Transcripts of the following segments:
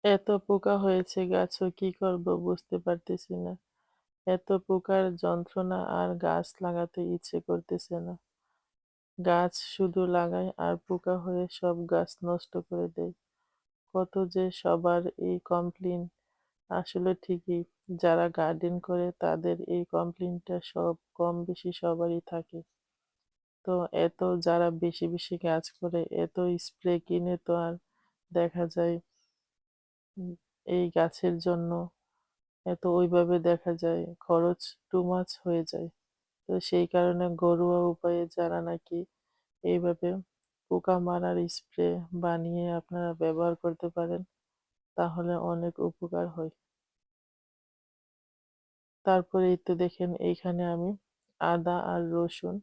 এত পোকা হয়েছে গাছও কি করব বুঝতে পারতেছি না। এত পোকার যন্ত্রণা আর গাছ লাগাতে ইচ্ছে করতেছে না। গাছ শুধু লাগাই আর পোকা হয়ে সব গাছ নষ্ট করে দেয়। কত যে সবার এই কমপ্লেইন, আসলে ঠিকই যারা গার্ডেন করে তাদের এই কমপ্লেইনটা সব কম বেশি সবারই থাকে। তো এত যারা বেশি, বেশি গাছ করে এত স্প্রে কিনে তো আর দেখা যায় উম এই গাছের জন্য এত ওইভাবে দেখা যায় খরচ টু মাচ হয়ে যায়। তো সেই কারণে ঘরোয়া উপায়ে যারা নাকি এইভাবে পোকা মারার স্প্রে বানিয়ে আপনারা ব্যবহার করতে পারেন, তাহলে অনেক উপকার হয়। তারপরে এই তো দেখেন এইখানে আমি আদা আর রসুন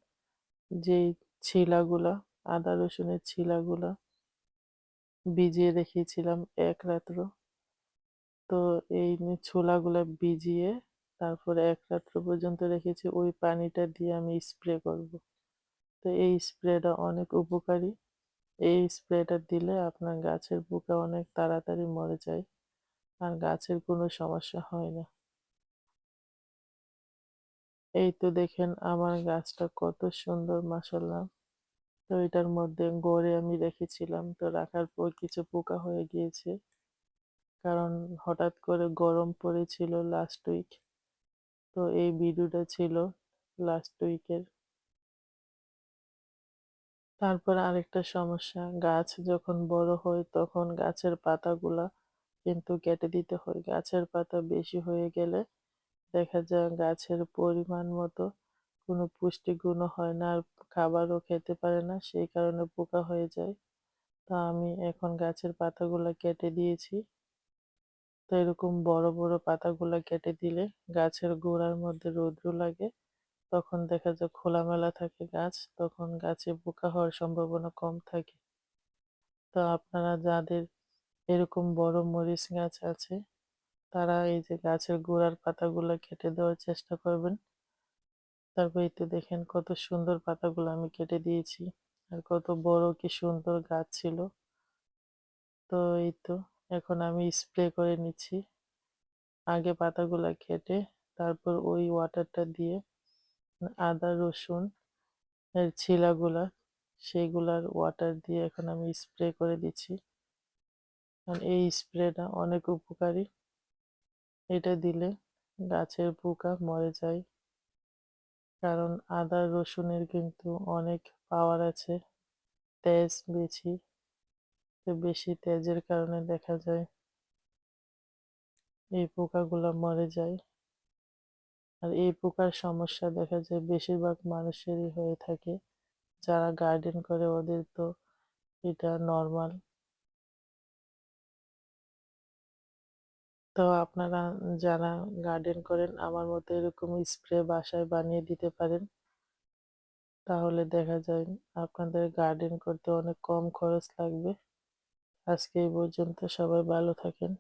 যেই ছিলাগুলা, আদা রসুনের ছিলাগুলা ভিজিয়ে রেখেছিলাম ১ রাত্র। তো এই ছোলাগুলা ভিজিয়ে তারপরে ১ রাত্র পর্যন্ত রেখেছি। ওই পানিটা দিয়ে আমি স্প্রে করব। তো এই স্প্রেটা অনেক উপকারী। এই স্প্রেটা দিলে আপনার গাছের পোকা অনেক তাড়াতাড়ি মরে যায়। আর গাছের কোনো সমস্যা হয় না। এই তো দেখেন আমার গাছটা কত সুন্দর মাশাআল্লাহ। তো এটার মধ্যে গড়ে আমি রেখেছিলাম। তো রাখার পর কিছু পোকা হয়ে গিয়েছে। কারণ হঠাৎ করে গরম পড়েছিল লাস্ট উইক। তো এই ভিডিওটা ছিল লাস্ট উইকের। তারপরে আরেকটা সমস্যা, গাছ যখন বড় হয় তখন গাছের পাতাগুলা কিন্তু কেটে দিতে হয়। গাছের পাতা বেশি হয়ে গেলে দেখা যায় গাছের পরিমাণ মতো কোনো পুষ্টিগুণও হয় না আর খাবারও খেতে পারে না, সেই কারণে পোকা হয়ে যায়। তো আমি এখন গাছের পাতাগুলা কেটে দিয়েছি। তো এরকম বড় বড় পাতাগুলা কেটে দিলে গাছের গোড়ার মধ্যে রৌদ্র লাগে, তখন দেখা যায় খোলামেলা থাকে গাছ, তখন গাছে পোকা হওয়ার সম্ভাবনা কম থাকে। তো আপনারা যাদের এরকম বড় মরিচ গাছ আছে তারা এই যে গাছের গোড়ার পাতাগুলা কেটে দেওয়ার চেষ্টা করবেন। তারপর এই তো দেখেন কত সুন্দর পাতাগুলো আমি কেটে দিয়েছি। আর কত বড় কি সুন্দর গাছ ছিল। তো এই তো এখন আমি স্প্রে করে নিচ্ছি। আগে পাতাগুলা কেটে তারপর ওই ওয়াটারটা দিয়ে আদা রসুন এর ছিলাগুলা সেগুলার ওয়াটার দিয়ে এখন আমি স্প্রে করে দিচ্ছি। কারণ এই স্প্রেটা অনেক উপকারী। এটা দিলে গাছের পোকা মরে যায়। কারণ আদা রসুনের কিন্তু অনেক পাওয়ার আছে, তেজ বেশি। তো বেশি তেজের কারণে দেখা যায় এই পোকাগুলা মরে যায়। আর এই পোকার সমস্যা দেখা যায় বেশিরভাগ মানুষেরই হয়ে থাকে। যারা গার্ডেন করে ওদের তো এটা নরমাল। তো আপনারা যারা গার্ডেন করেন আমার মতো এরকম স্প্রে বাসায় বানিয়ে দিতে পারেন। তাহলে দেখা যায় আপনাদের গার্ডেন করতে অনেক কম খরচ লাগবে। আজকে এই পর্যন্ত, সবাই ভালো থাকেন।